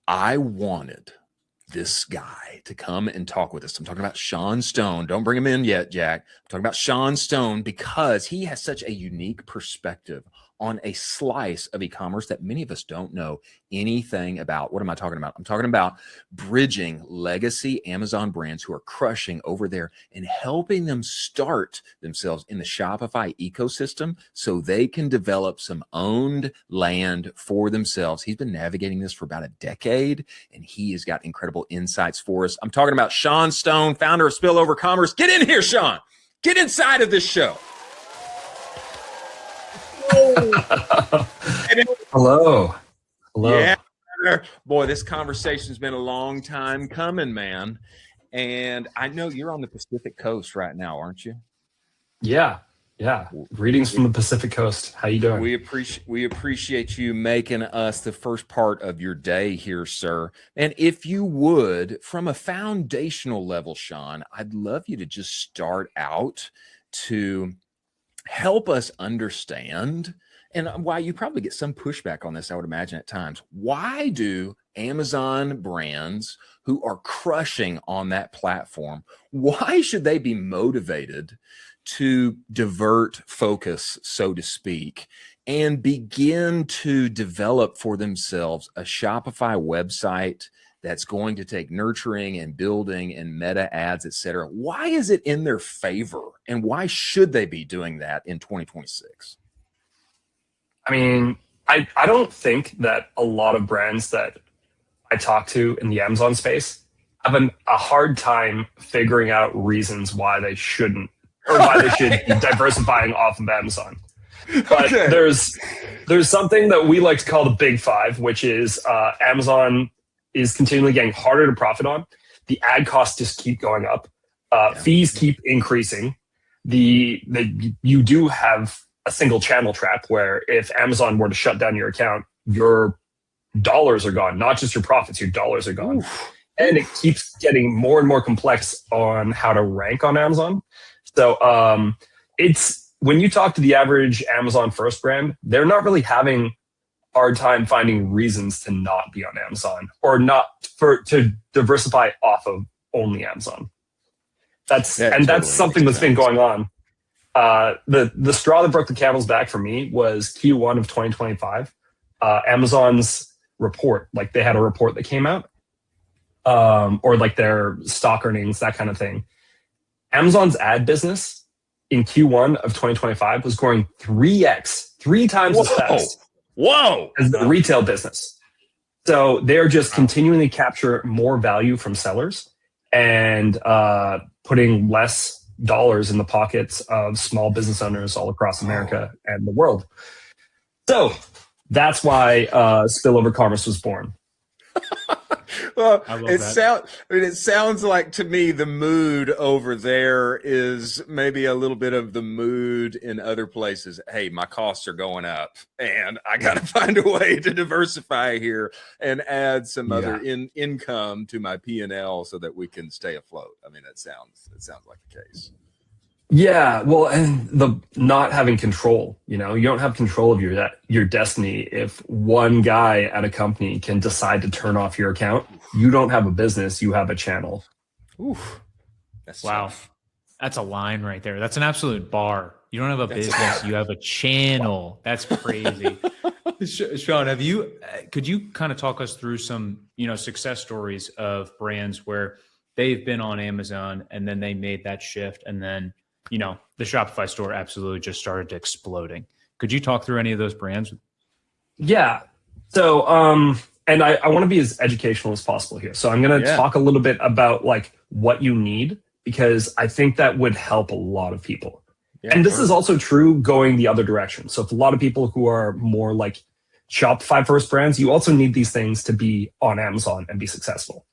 I wanted this guy to come and talk with us. I'm talking about Sean Stone. Don't bring him in yet, Jack. I'm talking about Sean Stone because he has such a unique perspective on a slice of e-commerce that many of us don't know anything about. What am I talking about? I'm talking about bridging legacy Amazon brands who are crushing over there and helping them start themselves in the Shopify ecosystem so they can develop some owned land for themselves. He's been navigating this for about a decade, and he has got incredible insights for us. I'm talking about Sean Stone, founder of Spillover Commerce. Get in here, Sean. Get inside of this show. Hello. Yeah. Boy, this conversation's been a long time coming, man. And I know you're on the Pacific Coast right now, aren't you? Yeah. Greetings from the Pacific Coast. How you doing? We appreciate you making us the first part of your day here, sir. And if you would, from a foundational level, Sean, I'd love you to just start out to help us understand, and why you probably get some pushback on this, I would imagine at times. Why do Amazon brands who are crushing on that platform, why should they be motivated to divert focus, so to speak, and begin to develop for themselves a Shopify website that's going to take nurturing and building and meta ads, et cetera? Why is it in their favor? And why should they be doing that in 2026? I mean, I don't think that a lot of brands that I talk to in the Amazon space have a hard time figuring out reasons why they shouldn't, or why they should be diversifying off of Amazon. But Okay. there's something that we like to call the big five, which is Amazon is continually getting harder to profit on. The ad costs just keep going up. Fees keep increasing. You do have a single channel trap where if Amazon were to shut down your account, your dollars are gone, not just your profits, your dollars are gone. Oof. And it keeps getting more and more complex on how to rank on Amazon. So it's when you talk to the average Amazon first brand, they're not really having hard time finding reasons to not be on Amazon or to diversify off of only Amazon. That's something that's been going on. The straw that broke the camel's back for me was Q1 of 2025. Amazon's report, like they had a report that came out, or like their stock earnings, that kind of thing. Amazon's ad business in Q1 of 2025 was growing 3x, 3 times as fast. Whoa! As the retail business. So they're just continuing to capture more value from sellers and putting less dollars in the pockets of small business owners all across America and the world. So that's why Spillover Commerce was born. Well, it sounds like to me the mood over there is maybe a little bit of the mood in other places. Hey, my costs are going up and I got to find a way to diversify here and add some other income to my P&L so that we can stay afloat. I mean, it sounds like the case. Yeah, well, and the not having control, you don't have control of your destiny. If one guy at a company can decide to turn off your account, you don't have a business, you have a channel. Oof. That's wow. Tough. That's a line right there. That's an absolute bar. You don't have a business, you have a channel. Wow. That's crazy. Sean, could you kind of talk us through some, success stories of brands where they've been on Amazon and then they made that shift and then the Shopify store absolutely just started exploding. Could you talk through any of those brands? Yeah. So, and I want to be as educational as possible here. So I'm going to talk a little bit about like what you need, because I think that would help a lot of people. Yeah, and this is also true going the other direction. So if a lot of people who are more like Shopify first brands, you also need these things to be on Amazon and be successful.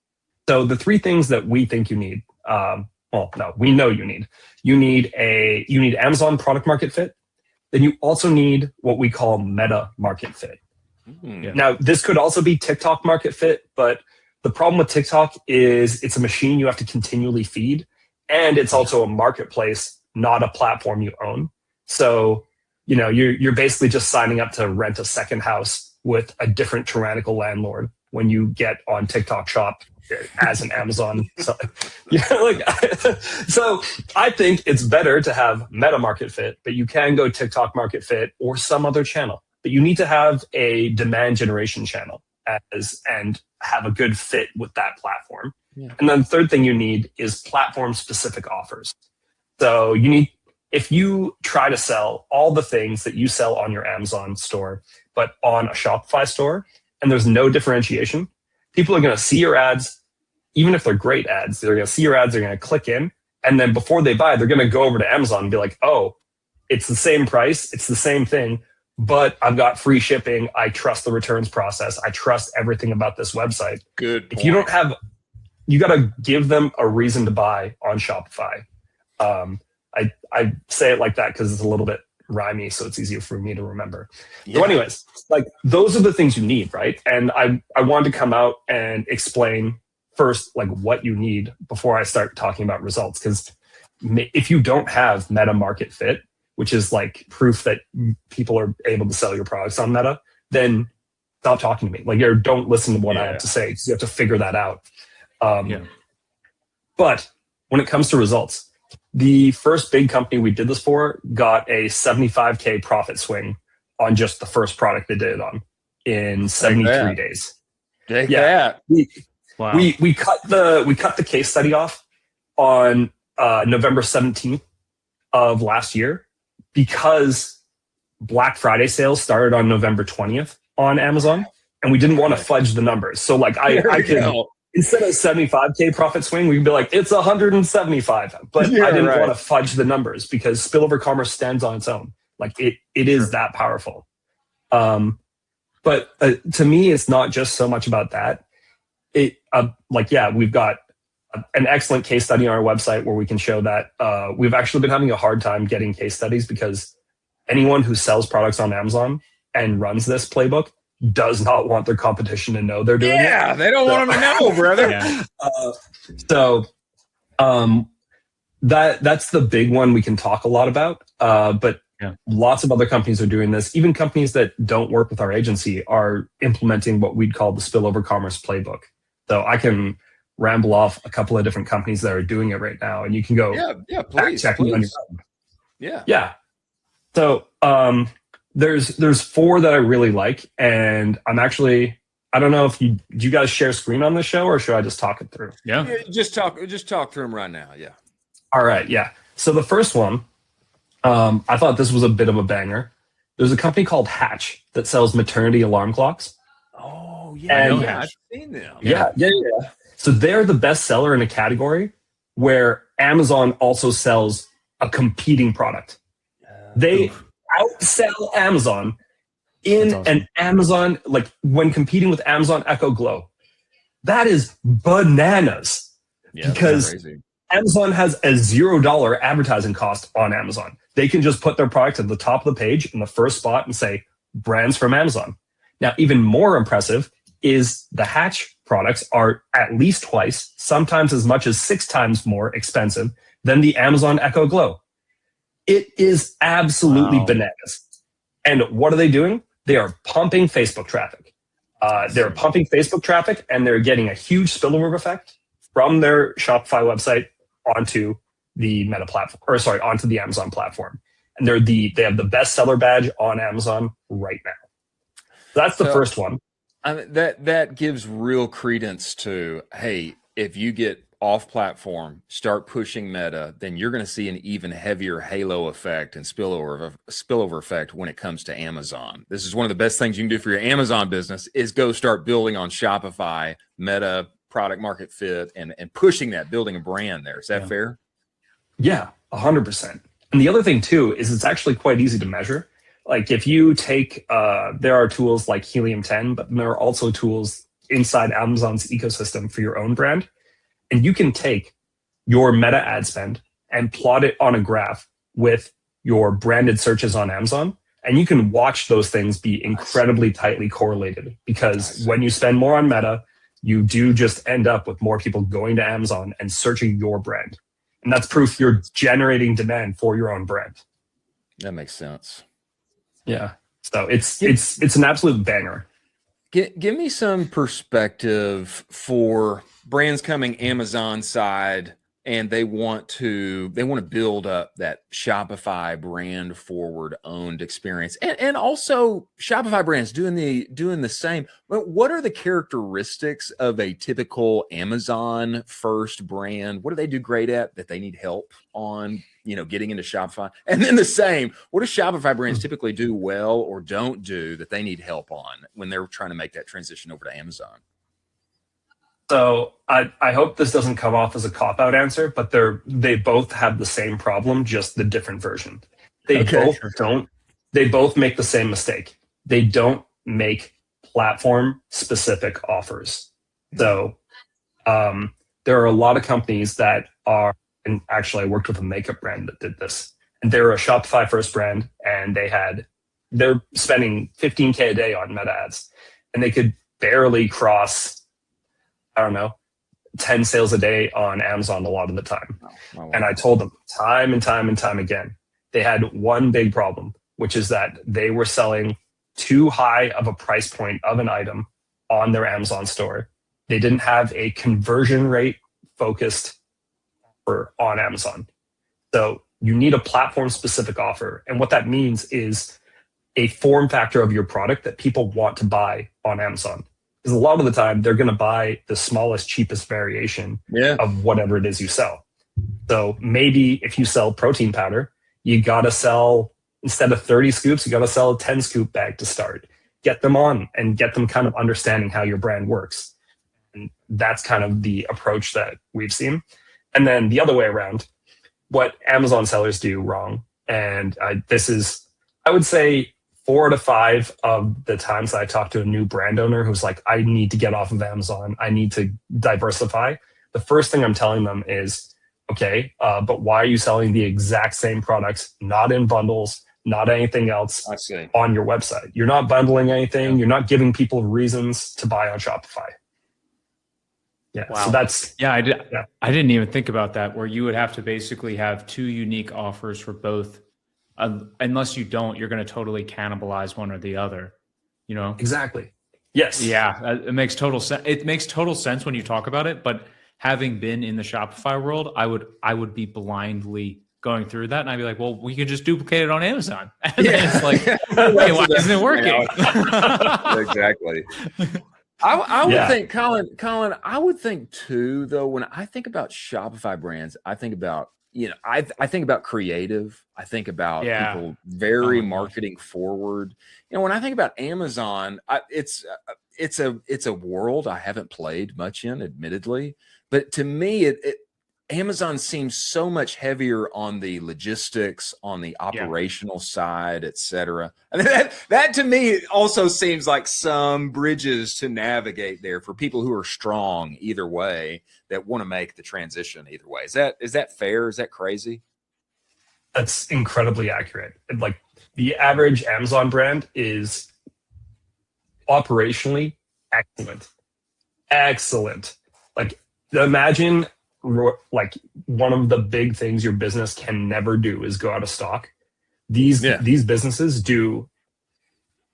So the 3 things that we think you need, we know you need. You need Amazon product market fit. Then you also need what we call meta market fit. Mm-hmm. Now, this could also be TikTok market fit, but the problem with TikTok is it's a machine you have to continually feed, and it's also a marketplace, not a platform you own. So, you're basically just signing up to rent a second house with a different tyrannical landlord when you get on TikTok Shop as an Amazon. So, so I think it's better to have Meta Market Fit, but you can go TikTok Market Fit or some other channel. But you need to have a demand generation channel and have a good fit with that platform. Yeah. And then the third thing you need is platform specific offers. So if you try to sell all the things that you sell on your Amazon store, but on a Shopify store, and there's no differentiation, people are going to see your ads, even if they're great ads. They're going to see your ads, they're going to click in, and then before they buy, they're going to go over to Amazon and be like, oh, it's the same price, it's the same thing, but I've got free shipping. I trust the returns process. I trust everything about this website. Good point. If you don't have, you got to give them a reason to buy on Shopify. I say it like that because it's a little bit rhymey, so it's easier for me to remember. Yeah. So anyways, like those are the things you need, right? And I wanted to come out and explain first like what you need before I start talking about results. Because if you don't have Meta Market Fit, which is like proof that people are able to sell your products on Meta, then stop talking to me. Like, don't listen to what I have to say, because you have to figure that out. But when it comes to results, the first big company we did this for got a 75K profit swing on just the first product they did it on in 73 days. Take that. We cut the case study off on November 17th of last year because Black Friday sales started on November 20th on Amazon, and we didn't want to fudge the numbers. So like I could, instead of 75K profit swing, we could be like, it's 175. But I didn't want to fudge the numbers because spillover commerce stands on its own. Like it is that powerful. But to me, it's not just so much about that. We've got an excellent case study on our website where we can show that. We've actually been having a hard time getting case studies because anyone who sells products on Amazon and runs this playbook does not want their competition to know they're doing it. Yeah, they don't want them to know, brother. That's the big one we can talk a lot about. But lots of other companies are doing this. Even companies that don't work with our agency are implementing what we'd call the spillover commerce playbook. So I can ramble off a couple of different companies that are doing it right now, and you can go please. check me on your own. Yeah. So there's four that I really like, and I don't know if do you guys share screen on this show, or should I just talk it through? Yeah, just talk through them right now. Yeah. All right. Yeah. So the first one, I thought this was a bit of a banger. There's a company called Hatch that sells maternity alarm clocks. Oh yeah, I've seen them. Yeah. So they're the best seller in a category where Amazon also sells a competing product. They outsell Amazon in an Amazon, like when competing with Amazon Echo Glow. That is bananas because Amazon has a $0 advertising cost on Amazon. They can just put their product at the top of the page in the first spot and say brands from Amazon. Now, even more impressive is the Hatch products are at least twice, sometimes as much as 6 times more expensive than the Amazon Echo Glow. It is absolutely bananas. And what are they doing? They are pumping Facebook traffic. They're pumping Facebook traffic, and they're getting a huge spillover effect from their Shopify website onto the Meta platform, onto the Amazon platform. And they have the best seller badge on Amazon right now. That's the first one. That gives real credence to, hey, if you get off platform, start pushing Meta, then you're going to see an even heavier halo effect and spillover effect when it comes to Amazon. This is one of the best things you can do for your Amazon business is go start building on Shopify, Meta, product market fit, and pushing that, building a brand there. Is that fair? Yeah, 100%. And the other thing too is it's actually quite easy to measure. Like if you take, there are tools like Helium 10, but there are also tools inside Amazon's ecosystem for your own brand. And you can take your Meta ad spend and plot it on a graph with your branded searches on Amazon. And you can watch those things be incredibly tightly correlated because when you spend more on Meta, you do just end up with more people going to Amazon and searching your brand. And that's proof you're generating demand for your own brand. That makes sense. Yeah. So it's an absolute banger. Give me some perspective for brands coming Amazon side, and they want to build up that Shopify brand forward owned experience, and also Shopify brands doing the same. But what are the characteristics of a typical Amazon first brand? What do they do great at that they need help on? Getting into Shopify, and then the same. What do Shopify brands typically do well or don't do that they need help on when they're trying to make that transition over to Amazon? So I hope this doesn't come off as a cop-out answer, but they both have the same problem, just the different version. They both make the same mistake. They don't make platform-specific offers. So there are a lot of companies that are, and actually I worked with a makeup brand that did this, and they're a Shopify first brand, and they're spending $15K a day on meta ads, and they could barely cross, I don't know, 10 sales a day on Amazon a lot of the time. Wow. And I told them time and time and time again, they had one big problem, which is that they were selling too high of a price point of an item on their Amazon store. They didn't have a conversion rate focused offer on Amazon. So you need a platform specific offer. And what that means is a form factor of your product that people want to buy on Amazon. Because a lot of the time they're going to buy the smallest, cheapest variation of whatever it is you sell. So maybe if you sell protein powder, you got to sell, instead of 30 scoops, you got to sell a 10 scoop bag to start. Get them on and get them kind of understanding how your brand works. And that's kind of the approach that we've seen. And then the other way around, what Amazon sellers do wrong, and this is, I would say, 4 out of 5 of the times that I talk to a new brand owner who's like, I need to get off of Amazon, I need to diversify. The first thing I'm telling them is, okay, but why are you selling the exact same products, not in bundles, not anything else on your website? You're not bundling anything. You're not giving people reasons to buy on Shopify. Yeah. Wow. So that's, I didn't even think about that, where you would have to basically have 2 unique offers for both. Unless you don't, you're going to totally cannibalize one or the other, Exactly. Yes. Yeah. It makes total sense. It makes total sense when you talk about it, but having been in the Shopify world, I would be blindly going through that, and I'd be like, well, we could just duplicate it on Amazon. And then it's like, hey, why isn't it working? Exactly. I would think, Colin, I would think too, though, when I think about Shopify brands, I think about, I think about creative. I think about people very marketing forward. When I think about Amazon, it's a world I haven't played much in, admittedly, but to me, Amazon seems so much heavier on the logistics, on the operational side, et cetera. I mean, that to me also seems like some bridges to navigate there for people who are strong either way, that want to make the transition either way. Is that fair? Is that crazy? That's incredibly accurate. Like, the average Amazon brand is operationally excellent. Like, imagine, like, one of the big things your business can never do is go out of stock. These businesses do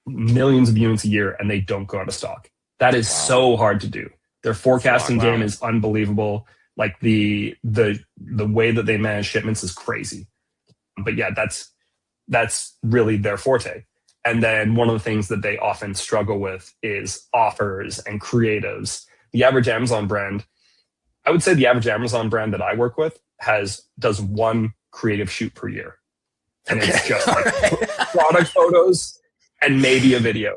millions of units a year and they don't go out of stock. That is so hard to do. Their forecasting game is unbelievable. Like, the way that they manage shipments is crazy. But yeah, that's really their forte. And then one of the things that they often struggle with is offers and creatives. The average Amazon brand, I would say the average Amazon brand that I work with does 1 creative shoot per year. And it's just like product photos and maybe a video.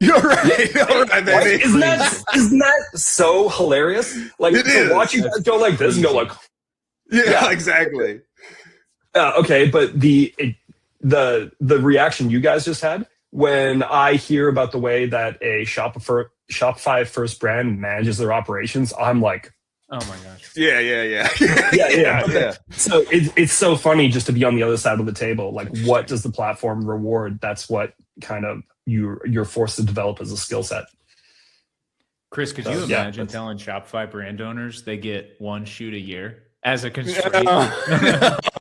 You're right. All right, baby. Isn't that so hilarious? Like, to watch you guys go like this and go like, exactly. Okay, but the reaction you guys just had when I hear about the way that a Shopify first brand manages their operations, I'm like, oh my gosh. Yeah. So it's so funny just to be on the other side of the table. Like, what does the platform reward? That's what kind of you're forced to develop as a skill set. Chris, could you imagine telling Shopify brand owners they get 1 shoot a year? as a constraint. No.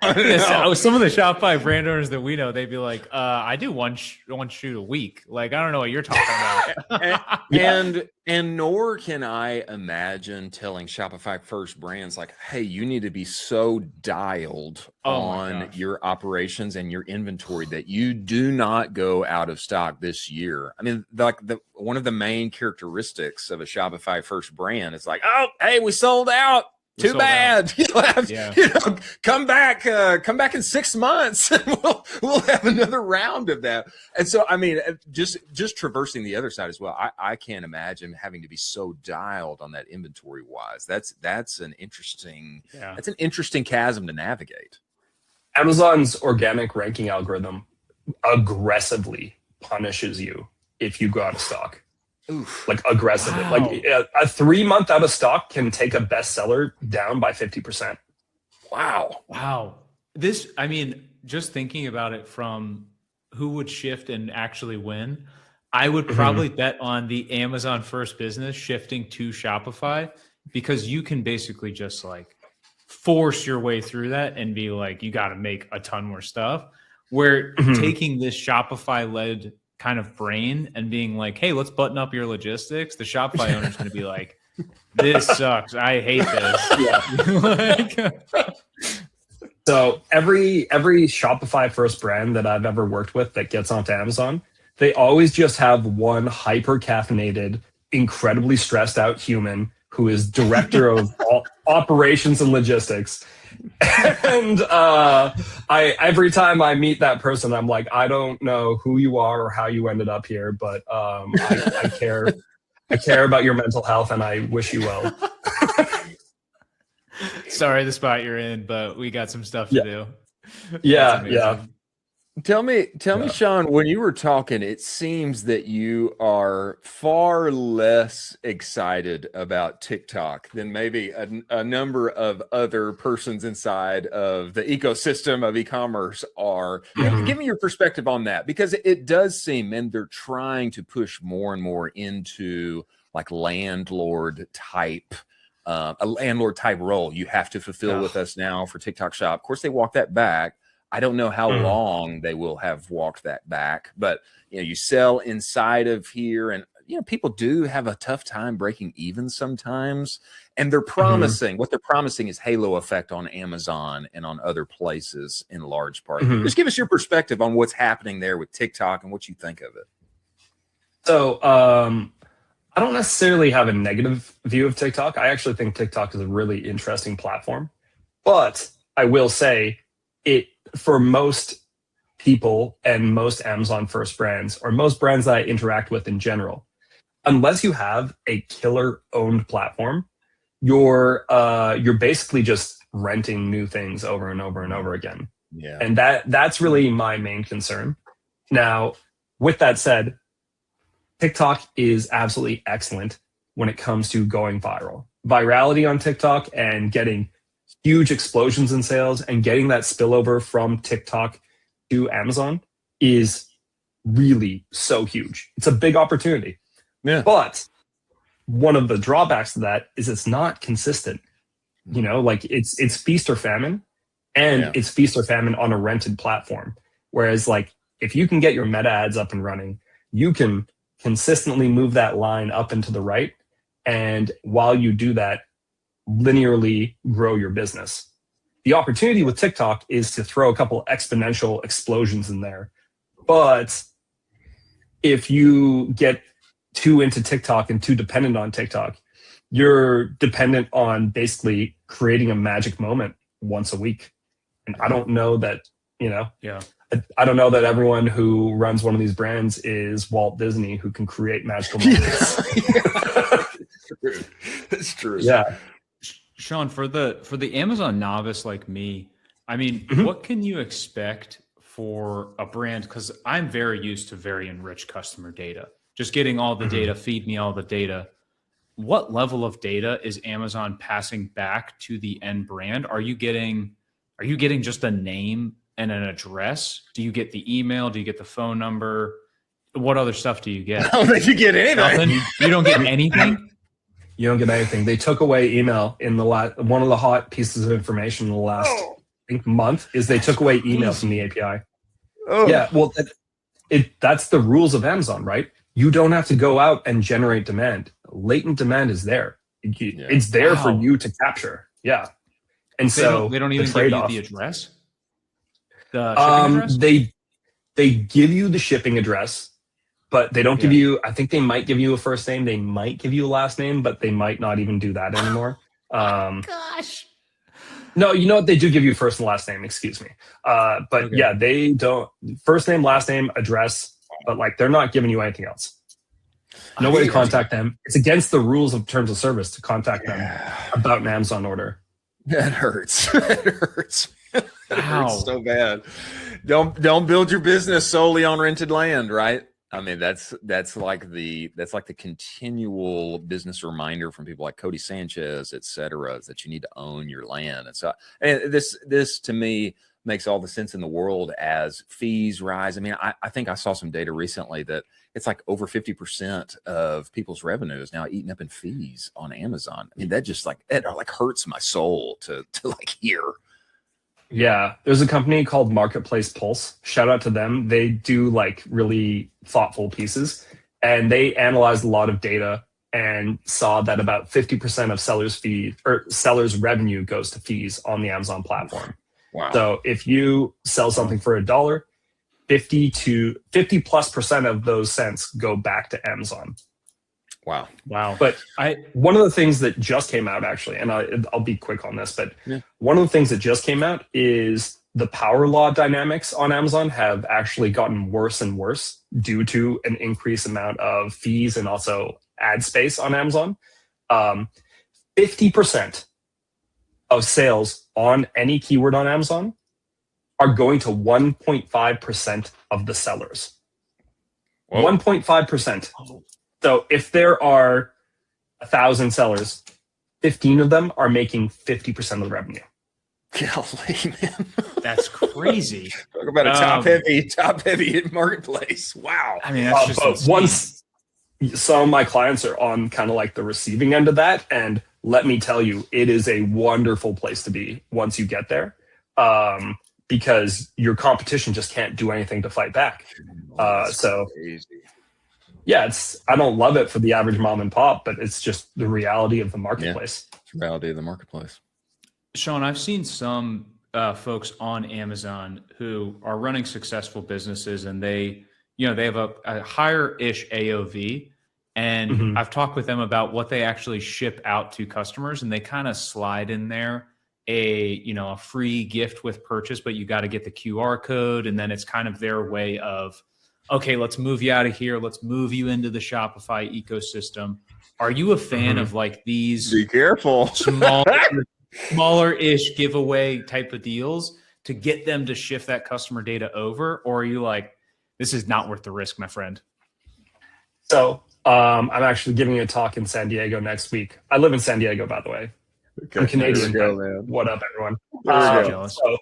So some of the Shopify brand owners that we know, they'd be like, I do one shoot a week. Like, I don't know what you're talking about. And nor can I imagine telling Shopify first brands like, hey, you need to be so dialed on your operations and your inventory that you do not go out of stock this year. I mean, like one of the main characteristics of a Shopify first brand is like, oh, hey, we sold out. Too bad. Come back in 6 months and we'll have another round of that. And so, I mean, just traversing the other side as well. I can't imagine having to be so dialed on that inventory wise. That's an interesting chasm to navigate. Amazon's organic ranking algorithm aggressively punishes you if you go out of stock. Oof. Like aggressively. Wow. Like a 3 month out of stock can take a bestseller down by 50%. Wow. This, I mean, just thinking about it from who would shift and actually win, I would probably bet on the Amazon first business shifting to Shopify, because you can basically just like force your way through that and be like, you got to make a ton more stuff. Where taking this Shopify led kind of brain and being like, hey, let's button up your logistics, the Shopify owner's going to be like, this sucks. I hate this. So every Shopify first brand that I've ever worked with that gets onto Amazon, they always just have one hyper caffeinated, incredibly stressed out human who is director of all operations and logistics. And every time I meet that person, I'm like, I don't know who you are or how you ended up here, but I care. I care about your mental health, and I wish you well. Sorry, the spot you're in, but we got some stuff to do. Yeah. Tell me, Sean, when you were talking, it seems that you are far less excited about TikTok than maybe a number of other persons inside of the ecosystem of e-commerce are. Give me your perspective on that, because it does seem, and they're trying to push more and more into like landlord type, a landlord type role. You have to fulfill with us now for TikTok Shop. Of course, they walk that back. I don't know how long they will have walked that back, but you sell inside of here, and people do have a tough time breaking even sometimes. And they're promising what they're promising is halo effect on Amazon and on other places in large part. Just give us your perspective on what's happening there with TikTok and what you think of it. So I don't necessarily have a negative view of TikTok. I actually think TikTok is a really interesting platform, but I will say it, for most people and most Amazon first brands, or most brands that I interact with in general, unless you have a killer owned platform, you're basically just renting new things over and over and over again. Yeah. And that's really my main concern. Now, with that said, TikTok is absolutely excellent when it comes to going viral. Virality on TikTok and getting huge explosions in sales and getting that spillover from TikTok to Amazon is really so huge. It's a big opportunity. Yeah. But one of the drawbacks to that is it's not consistent. Like it's feast or famine, and it's feast or famine on a rented platform. Whereas like if you can get your meta ads up and running, you can consistently move that line up and to the right. And while you do that, linearly grow your business. The opportunity with TikTok is to throw a couple exponential explosions in there. But if you get too into TikTok and too dependent on TikTok, you're dependent on basically creating a magic moment once a week. And I don't know that, I don't know that everyone who runs one of these brands is Walt Disney, who can create magical moments. It's true. Yeah. Sean, for the Amazon novice like me, I mean, what can you expect for a brand? Because I'm very used to very enriched customer data, just getting all the data, feed me all the data. What level of data is Amazon passing back to the end brand? Are you getting just a name and an address? Do you get the email? Do you get the phone number? What other stuff do you get? I don't think you get anything. Nothing? You don't get anything? You don't get anything. They took away email in the one of the hot pieces of information in the last I think month is they took away email from the API. Oh. Yeah, well, that's the rules of Amazon, right? You don't have to go out and generate demand. Latent demand is there. It's there for you to capture. Yeah, and so they don't even give you the address. The shipping address. They give you the shipping address. But they don't give you, I think they might give you a first name. They might give you a last name, but they might not even do that anymore. Gosh. No, you know what? They do give you first and last name, excuse me. But yeah, they don't, first name, last name, address, but like they're not giving you anything else. No way to contact them. It's against the rules of terms of service to contact them about an Amazon order. That hurts. That hurts. That hurts so bad. Don't build your business solely on rented land, right? I mean, that's like the continual business reminder from people like Cody Sanchez, et cetera, is that you need to own your land. And so, and this to me makes all the sense in the world as fees rise. I mean, I think I saw some data recently that it's like over 50% of people's revenue is now eaten up in fees on Amazon. I mean, that just it hurts my soul to like hear. Yeah, there's a company called Marketplace Pulse. Shout out to them. They do like really thoughtful pieces, and they analyzed a lot of data and saw that about 50% of sellers' revenue goes to fees on the Amazon platform. Wow. So if you sell something for $1, 50+ % of those cents go back to Amazon. Wow. But one of the things that just came out, actually, and I'll be quick on this, but one of the things that just came out is the power law dynamics on Amazon have actually gotten worse and worse due to an increased amount of fees and also ad space on Amazon. 50% of sales on any keyword on Amazon are going to 1.5% of the sellers. 1.5%. So if there are 1,000 sellers, 15 of them are making 50% of the revenue. Golly, man. That's crazy. Talk about a top heavy marketplace. Wow. I mean, that's just once some of my clients are on kind of like the receiving end of that, and let me tell you, it is a wonderful place to be once you get there, because your competition just can't do anything to fight back. So crazy. Yeah, I don't love it for the average mom and pop, but it's just the reality of the marketplace. Yeah, it's the reality of the marketplace. Sean, I've seen some folks on Amazon who are running successful businesses, and they have a higher-ish AOV. And I've talked with them about what they actually ship out to customers, and they kind of slide in there a free gift with purchase, but you got to get the QR code, and then it's kind of their way of, okay, let's move you out of here. Let's move you into the Shopify ecosystem. Are you a fan of like these? Be careful. Smaller-ish giveaway type of deals to get them to shift that customer data over? Or are you like, this is not worth the risk, my friend? So I'm actually giving a talk in San Diego next week. I live in San Diego, by the way. Okay, I'm Canadian. Man. What up, everyone? So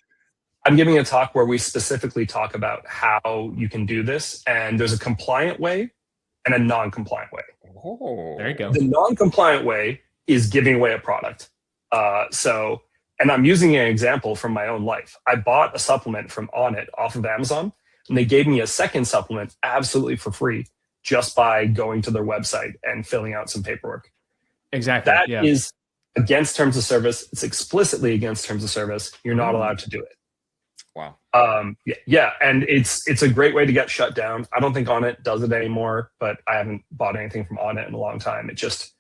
I'm giving a talk where we specifically talk about how you can do this. And there's a compliant way and a non-compliant way. Oh, there you go. The non-compliant way is giving away a product. And I'm using an example from my own life. I bought a supplement from Onnit off of Amazon, and they gave me a second supplement absolutely for free just by going to their website and filling out some paperwork. Exactly. That is against terms of service. It's explicitly against terms of service. You're not allowed to do it. Wow. Yeah, and it's a great way to get shut down. I don't think Onnit does it anymore, but I haven't bought anything from Onnit in a long time. It just,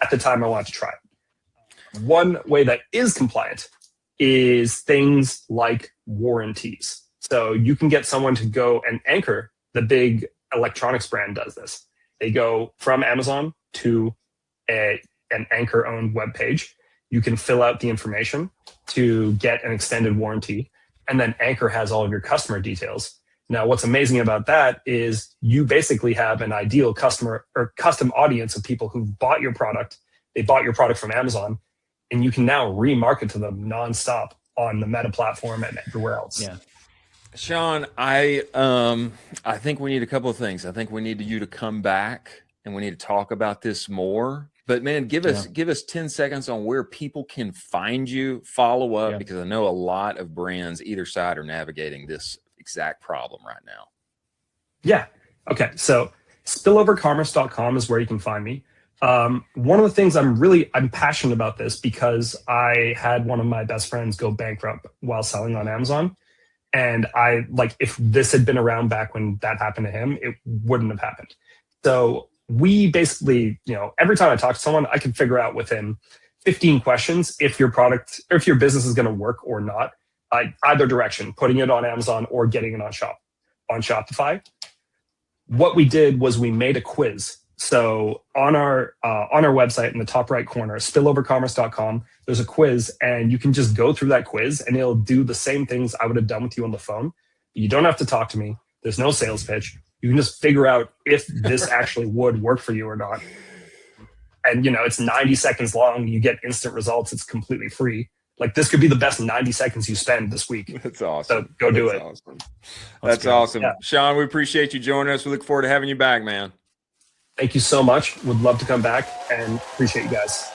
at the time, I wanted to try it. One way that is compliant is things like warranties. So you can get someone to go and Anchor, the big electronics brand, does this. They go from Amazon to an Anchor-owned web page. You can fill out the information to get an extended warranty, and then Anchor has all of your customer details. Now, what's amazing about that is you basically have an ideal customer or custom audience of people who've bought your product. They bought your product from Amazon, and you can now remarket to them nonstop on the Meta platform and everywhere else. Yeah. Sean, I think we need a couple of things. I think we need you to come back and we need to talk about this more. But man, give us 10 seconds on where people can find you, follow up, because I know a lot of brands either side are navigating this exact problem right now. Yeah. Okay. So spillovercommerce.com is where you can find me. One of the things I'm passionate about this because I had one of my best friends go bankrupt while selling on Amazon. And if this had been around back when that happened to him, it wouldn't have happened. So we basically, every time I talk to someone, I can figure out within 15 questions if your product or if your business is going to work or not, either direction, putting it on Amazon or getting it on Shopify. What we did was we made a quiz. So on our website in the top right corner, spillovercommerce.com, there's a quiz, and you can just go through that quiz and it'll do the same things I would have done with you on the phone. You don't have to talk to me. There's no sales pitch. You can just figure out if this actually would work for you or not. And it's 90 seconds long. You get instant results. It's completely free. Like, this could be the best 90 seconds you spend this week. That's awesome. So go do it. Awesome. That's awesome. Yeah. Sean, we appreciate you joining us. We look forward to having you back, man. Thank you so much. Would love to come back and appreciate you guys.